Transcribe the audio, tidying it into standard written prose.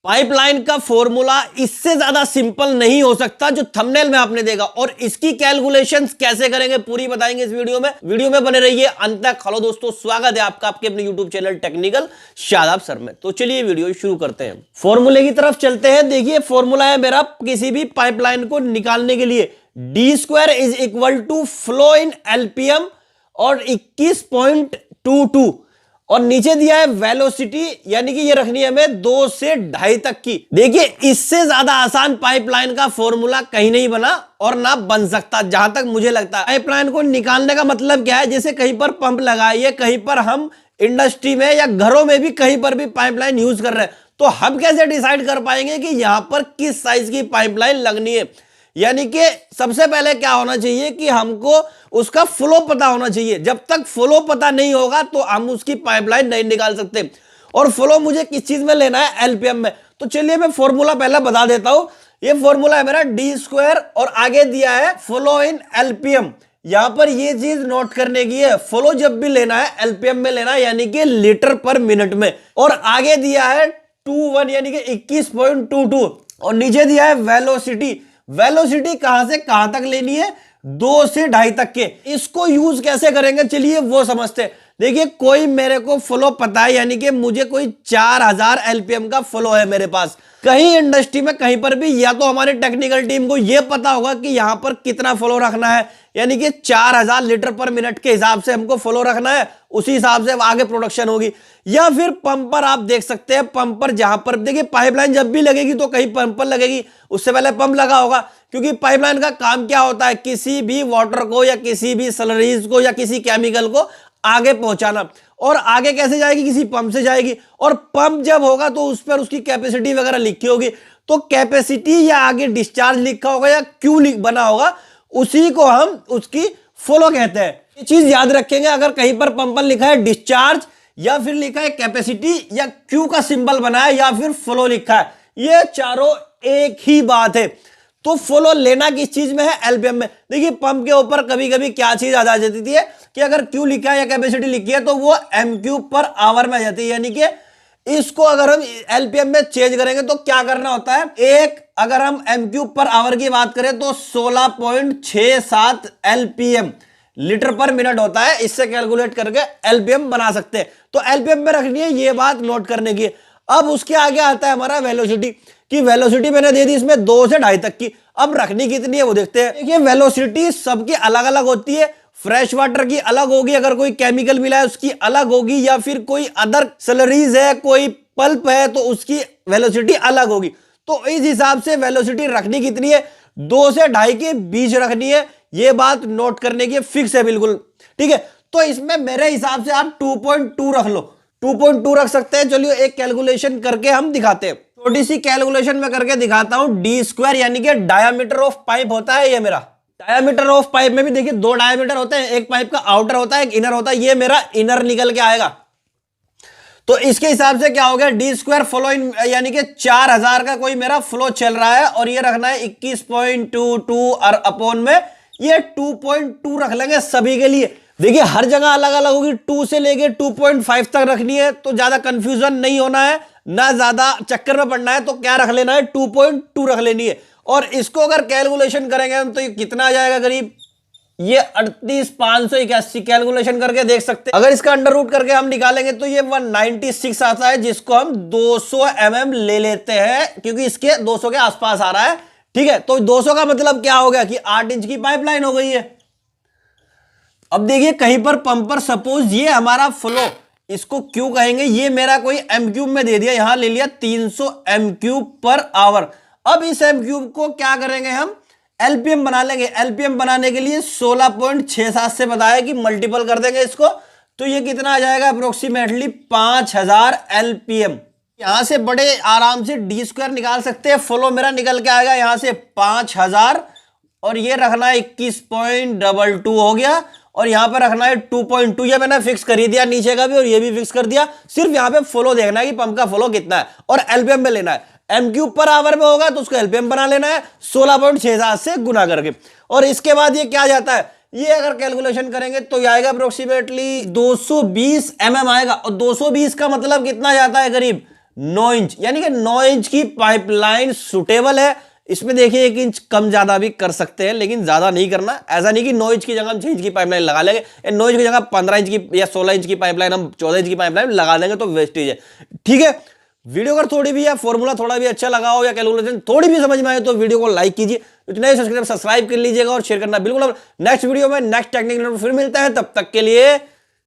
Pipeline का formula इससे ज्यादा सिंपल नहीं हो सकता जो थंबनेल में आपने देखा, और इसकी कैलकुलेशंस कैसे करेंगे पूरी बताएंगे इस वीडियो में बने रहिए अंत तक। हेलो दोस्तों, स्वागत है आपका आपके अपने YouTube channel technical Shadab sir में। तो चलिए वीडियो शुरू करते हैं, फॉर्मूले की तरफ चलते हैं। देखिए फॉर्मूला है मेरा किसी भी पाइपलाइन को निकालने के लिए, d² is equal to flow in LPM और 21.22, और नीचे दिया है वेलोसिटी, यानी कि ये रखनी है हमें 2 से 2.5 तक की। देखिए इससे ज्यादा आसान पाइपलाइन का फॉर्मूला कहीं नहीं बना और ना बन सकता जहां तक मुझे लगता है। पाइपलाइन को निकालने का मतलब क्या है, जैसे कहीं पर पंप लगाइए, कहीं पर हम इंडस्ट्री में या घरों में भी कहीं पर भी पाइपलाइन यूज कर रहे हैं, तो हम कैसे डिसाइड कर पाएंगे कि यहां पर किस साइज की पाइपलाइन लगनी है। यानी कि सबसे पहले क्या होना चाहिए कि हमको उसका फ्लो पता होना चाहिए। जब तक फ्लो पता नहीं होगा तो हम उसकी पाइपलाइन नहीं निकाल सकते। और फ्लो मुझे किस चीज में लेना है, LPM में। तो चलिए मैं फॉर्मूला पहले बता देता हूं। ये फॉर्मूला है मेरा d² और आगे दिया है फ्लो इन LPM। यहां पर ये चीज नोट करने की है, फ्लो जब भी लेना है LPM में लेना है, यानी कि लीटर पर मिनट में। और आगे दिया है 21 यानी कि 21.22, और नीचे दिया है वेलोसिटी। वेलोसिटी कहां से कहां तक लेनी है, 2 से 2.5 तक के। इसको यूज कैसे करेंगे चलिए वो समझते हैं। देखिए कोई मेरे को फ्लो पता है, यानी कि मुझे कोई 4000 LPM का फ्लो है मेरे पास। कहीं इंडस्ट्री में कहीं पर भी, या तो हमारे टेक्निकल टीम को यह पता होगा कि यहां पर कितना फ्लो रखना है, यानी कि 4000 लीटर पर मिनट के हिसाब से हमको फ्लो रखना है, उसी हिसाब से आगे प्रोडक्शन होगी। या फिर पंप पर आप देख सकते हैं, पंप पर जहां पर देखिए पाइपलाइन जब भी लगेगी तो कहीं पंप पर लगेगी, उससे पहले पंप लगा होगा। क्योंकि पाइपलाइन का काम क्या होता है, किसी भी वाटर को या किसी भी स्लरीज को या किसी केमिकल को आगे पहुंचाना। और आगे कैसे जाएगी, किसी पंप से जाएगी, और पंप जब होगा तो उस पर उसकी कैपेसिटी वगैरह लिखी होगी। तो कैपेसिटी या आगे डिस्चार्ज लिखा होगा या क्यू बना होगा, उसी को हम उसकी फ्लो कहते हैं। ये चीज याद रखेंगे, अगर कहीं पर पंप पर लिखा है डिस्चार्ज या फिर लिखा है कैपेसिटी या क्यू का सिंबल बना है या फिर फ्लो लिखा है, ये चारों एक ही बात है। तो फ्लो लेना किस चीज में है, LPM में। देखिए पंप के ऊपर कभी कभी क्या चीज आ जाती थी कि अगर क्यू लिखा है या कैपेसिटी लिखी है तो वो m³ में आ जाती है। यानी कि इसको अगर हम LPM में चेंज करेंगे तो क्या करना होता है, अगर हम m³ की बात करें तो 16.67 LPM लीटर पर मिनट होता है। इससे कैलकुलेट करके LPM बना सकते हैं। तो LPM में रखनी है, ये बात नोट करने की। अब उसके आगे आता है हमारा वेलोसिटी, कि वेलोसिटी मैंने दे दी इसमें 2 से 2.5 तक की। अब रखनी कितनी है वो देखते हैं। देखिए वेलोसिटी सबकी अलग अलग होती है। फ्रेश वाटर की अलग होगी, अगर कोई केमिकल मिला है उसकी अलग होगी, या फिर कोई अदर स्लरीज है, कोई पल्प है तो उसकी वेलोसिटी अलग होगी। तो इस हिसाब से वेलोसिटी रखनी कितनी है, 2 से 2.5 के बीच रखनी है। ये बात नोट करने की, फिक्स है बिल्कुल, ठीक है। तो इसमें मेरे हिसाब से आप 2.2 रख लो, 2.2 रख सकते हैं। चलिए एक कैलकुलेशन करके हम दिखाते हैं, छोटी सी कैलकुलेशन में करके दिखाता हूं। d² यानी कि डायामीटर ऑफ पाइप होता है ये मेरा। डायामीटर ऑफ पाइप में भी देखिए 2 डायामीटर होते हैं, एक पाइप का आउटर होता है, एक इनर होता है। ये मेरा इनर निकल के आएगा। तो इसके हिसाब से क्या हो गया, d² फ्लो इन यानी कि 4000 का कोई मेरा फ्लो चल रहा है, और ये रखना है 21.22 और अपॉन में ये 2.2 रख लेंगे सभी के लिए। देखिए हर जगह अलग अलग होगी, 2 से लेके 2.5 तक रखनी है, तो ज्यादा कंफ्यूजन नहीं होना है, ना ज्यादा चक्कर में पड़ना है। तो क्या रख लेना है, 2.2 रख लेनी है। और इसको अगर कैलकुलेशन करेंगे हम तो ये कितना आ जाएगा करीब, ये 38,581 कैलकुलेशन करके देख सकते हैं। अगर इसका अंडर रूट करके हम निकालेंगे तो ये 196 आता है, जिसको हम 200 mm ले लेते हैं, क्योंकि इसके 200 के आसपास आ रहा है, ठीक है। तो 200 का मतलब क्या हो गया कि 8 इंच की पाइपलाइन हो गई है। अब देखिए कहीं पर पंप पर सपोज ये हमारा फ्लो, इसको क्यू कहेंगे, ये मेरा कोई m³ में दे दिया, यहां ले लिया 300 m³/आवर। अब इस m³ को क्या करेंगे, हम LPM बना लेंगे। LPM बनाने के लिए 16.67 से बताया कि मल्टीपल कर देंगे इसको, तो ये कितना आ जाएगा, अप्रोक्सीमेटली 5000 LPM। यहां से बड़े आराम से d² निकाल सकते हैं। फ्लो मेरा निकल के आएगा यहां से 5000, और ये रखना है 21.22 हो गया, और यहां पर रखना है 2.2। ये मैंने फिक्स कर ही दिया, नीचे का भी और ये भी फिक्स कर दिया। सिर्फ यहां पे फ्लो देखना है कि पंप का फ्लो कितना है, और LPM में लेना है। m³/आवर में होगा तो उसको LPM बना लेना है 16.67 से गुना करके। और इसके बाद ये क्या जाता है, ये अगर कैलकुलेशन करेंगे तो आएगा अप्रोक्सीमेटली 220 mm आएगा। और 220 का मतलब कितना जाता है, करीब 9 इंच, यानी कि 9 इंच की पाइपलाइन सुटेबल है। इसमें देखिए 1 इंच कम ज्यादा भी कर सकते हैं, लेकिन ज्यादा नहीं करना। ऐसा नहीं कि 9 इंच की जगह हम 6 इंच की पाइपलाइन लगा लेंगे, 9 इंच की जगह 15 इंच की या 16 इंच की पाइपलाइन हम 14 इंच की पाइपलाइन लगा देंगे तो वेस्टेज है। ठीक है, वीडियो अगर थोड़ी भी या फॉर्मूला थोड़ा भी अच्छा लगा हो या कैलकुलेशन थोड़ी भी समझ में आए तो वीडियो को लाइक कीजिए, नए सब्सक्राइब कर लीजिएगा और शेयर करना बिल्कुल। नेक्स्ट वीडियो में नेक्स्ट टेक्निक फिर मिलता है, तब तक के लिए